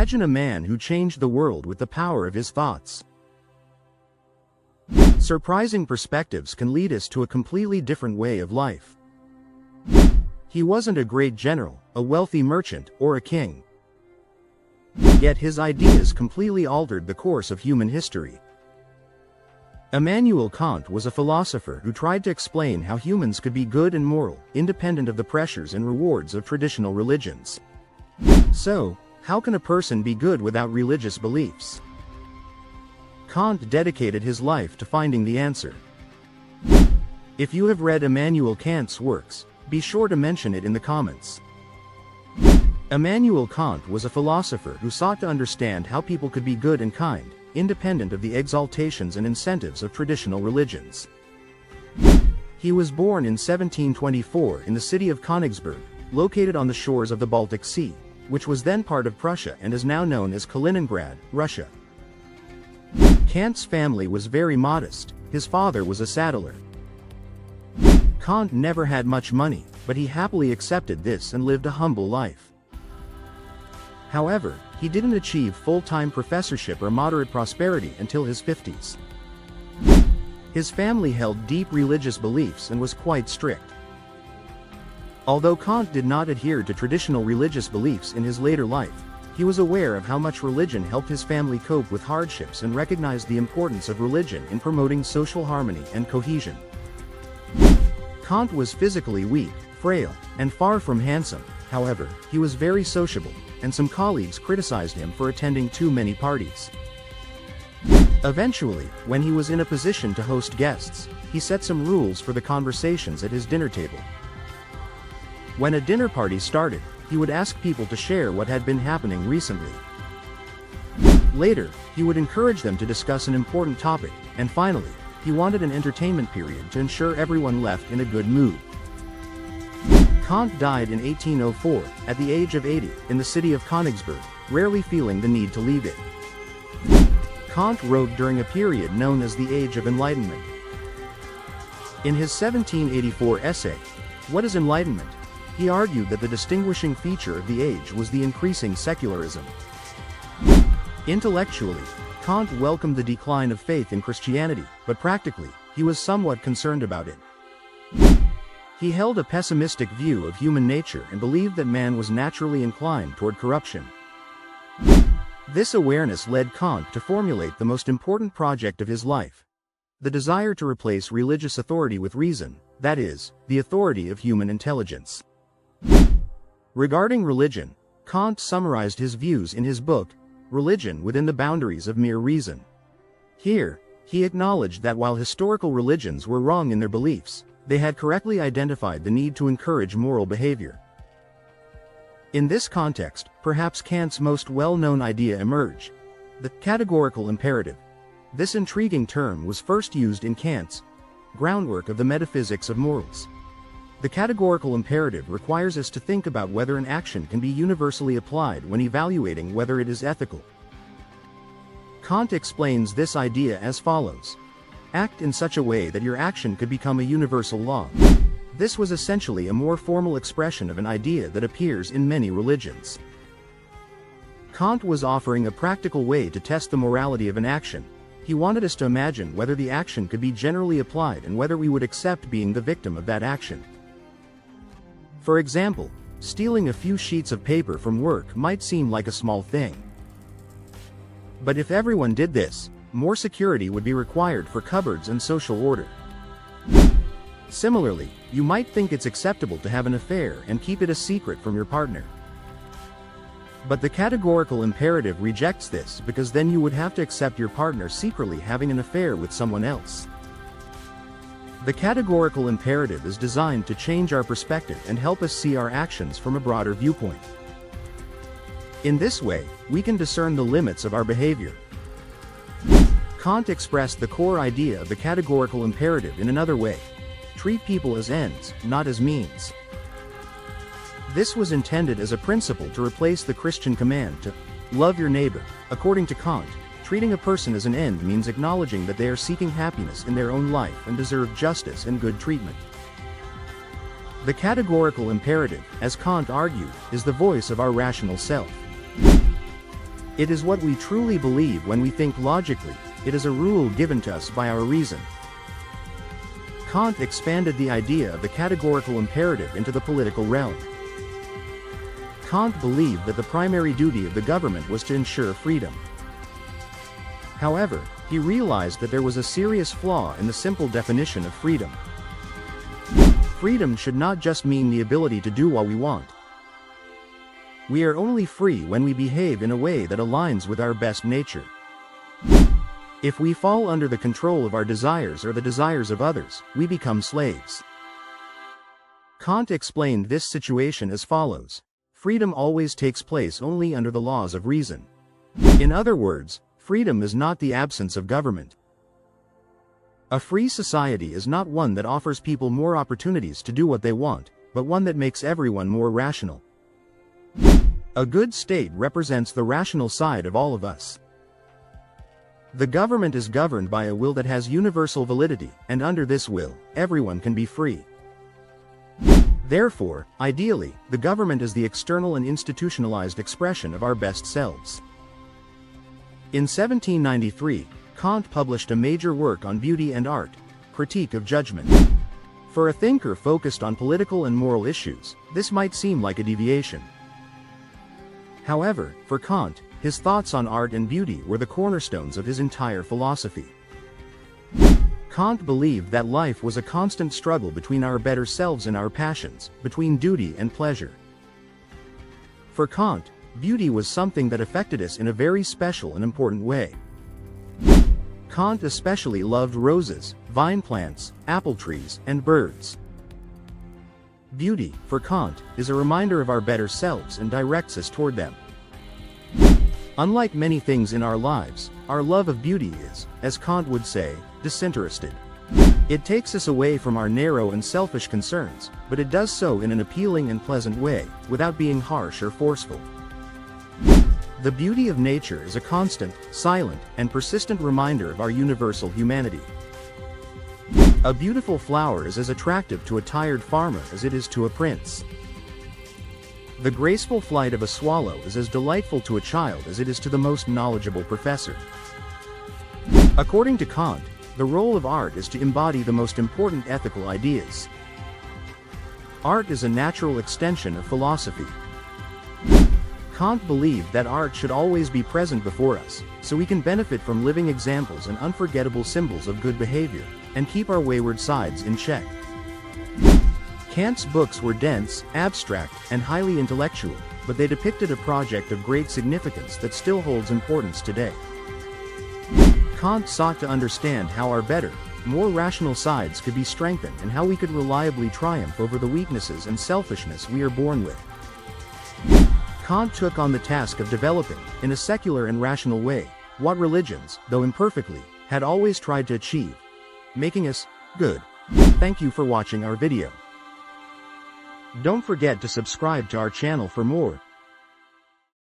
Imagine a man who changed the world with the power of his thoughts. Surprising perspectives can lead us to a completely different way of life. He wasn't a great general, a wealthy merchant, or a king. Yet his ideas completely altered the course of human history. Immanuel Kant was a philosopher who tried to explain how humans could be good and moral, independent of the pressures and rewards of traditional religions. So, how can a person be good without religious beliefs? Kant dedicated his life to finding the answer. If you have read Immanuel Kant's works, be sure to mention it in the comments. Immanuel Kant was a philosopher who sought to understand how people could be good and kind, independent of the exaltations and incentives of traditional religions. He was born in 1724 in the city of Königsberg, located on the shores of the Baltic Sea, which was then part of Prussia and is now known as Kaliningrad, Russia. Kant's family was very modest. His father was a saddler. Kant never had much money, but he happily accepted this and lived a humble life. However, he didn't achieve full-time professorship or moderate prosperity until his 50s. His family held deep religious beliefs and was quite strict. Although Kant did not adhere to traditional religious beliefs in his later life, he was aware of how much religion helped his family cope with hardships and recognized the importance of religion in promoting social harmony and cohesion. Kant was physically weak, frail, and far from handsome. However, he was very sociable, and some colleagues criticized him for attending too many parties. Eventually, when he was in a position to host guests, he set some rules for the conversations at his dinner table. When a dinner party started, he would ask people to share what had been happening recently. Later, he would encourage them to discuss an important topic, and finally, he wanted an entertainment period to ensure everyone left in a good mood. Kant died in 1804, at the age of 80, in the city of Königsberg, rarely feeling the need to leave it. Kant wrote during a period known as the Age of Enlightenment. In his 1784 essay, What is Enlightenment?, he argued that the distinguishing feature of the age was the increasing secularism. Intellectually, Kant welcomed the decline of faith in Christianity, but practically, he was somewhat concerned about it. He held a pessimistic view of human nature and believed that man was naturally inclined toward corruption. This awareness led Kant to formulate the most important project of his life: the desire to replace religious authority with reason, that is, the authority of human intelligence. Regarding religion, Kant summarized his views in his book, Religion Within the Boundaries of Mere Reason. Here, he acknowledged that while historical religions were wrong in their beliefs, they had correctly identified the need to encourage moral behavior. In this context, perhaps Kant's most well-known idea emerged: the categorical imperative. This intriguing term was first used in Kant's Groundwork of the Metaphysics of Morals. The categorical imperative requires us to think about whether an action can be universally applied when evaluating whether it is ethical. Kant explains this idea as follows: act in such a way that your action could become a universal law. This was essentially a more formal expression of an idea that appears in many religions. Kant was offering a practical way to test the morality of an action. He wanted us to imagine whether the action could be generally applied and whether we would accept being the victim of that action. For example, stealing a few sheets of paper from work might seem like a small thing. But if everyone did this, more security would be required for cupboards and social order. Similarly, you might think it's acceptable to have an affair and keep it a secret from your partner. But the categorical imperative rejects this, because then you would have to accept your partner secretly having an affair with someone else. The categorical imperative is designed to change our perspective and help us see our actions from a broader viewpoint. In this way, we can discern the limits of our behavior. Kant expressed the core idea of the categorical imperative in another way: treat people as ends, not as means. This was intended as a principle to replace the Christian command to love your neighbor. According to Kant, treating a person as an end means acknowledging that they are seeking happiness in their own life and deserve justice and good treatment. The categorical imperative, as Kant argued, is the voice of our rational self. It is what we truly believe when we think logically. It is a rule given to us by our reason. Kant expanded the idea of the categorical imperative into the political realm. Kant believed that the primary duty of the government was to ensure freedom. However, he realized that there was a serious flaw in the simple definition of freedom. Freedom should not just mean the ability to do what we want. We are only free when we behave in a way that aligns with our best nature. If we fall under the control of our desires or the desires of others, we become slaves. Kant explained this situation as follows: freedom always takes place only under the laws of reason. In other words, freedom is not the absence of government. A free society is not one that offers people more opportunities to do what they want, but one that makes everyone more rational. A good state represents the rational side of all of us. The government is governed by a will that has universal validity, and under this will, everyone can be free. Therefore, ideally, the government is the external and institutionalized expression of our best selves. In 1793, Kant published a major work on beauty and art, Critique of Judgment. For a thinker focused on political and moral issues, this might seem like a deviation. However, for Kant, his thoughts on art and beauty were the cornerstones of his entire philosophy. Kant believed that life was a constant struggle between our better selves and our passions, between duty and pleasure. For Kant, beauty was something that affected us in a very special and important way. Kant especially loved roses, vine plants, apple trees, and birds. Beauty, for Kant, is a reminder of our better selves and directs us toward them. Unlike many things in our lives, our love of beauty is, as Kant would say, disinterested. It takes us away from our narrow and selfish concerns, but it does so in an appealing and pleasant way, without being harsh or forceful. The beauty of nature is a constant, silent, and persistent reminder of our universal humanity. A beautiful flower is as attractive to a tired farmer as it is to a prince. The graceful flight of a swallow is as delightful to a child as it is to the most knowledgeable professor. According to Kant, the role of art is to embody the most important ethical ideas. Art is a natural extension of philosophy. Kant believed that art should always be present before us, so we can benefit from living examples and unforgettable symbols of good behavior, and keep our wayward sides in check. Kant's books were dense, abstract, and highly intellectual, but they depicted a project of great significance that still holds importance today. Kant sought to understand how our better, more rational sides could be strengthened and how we could reliably triumph over the weaknesses and selfishness we are born with. Kant took on the task of developing, in a secular and rational way, what religions, though imperfectly, had always tried to achieve, making us good. Thank you for watching our video. Don't forget to subscribe to our channel for more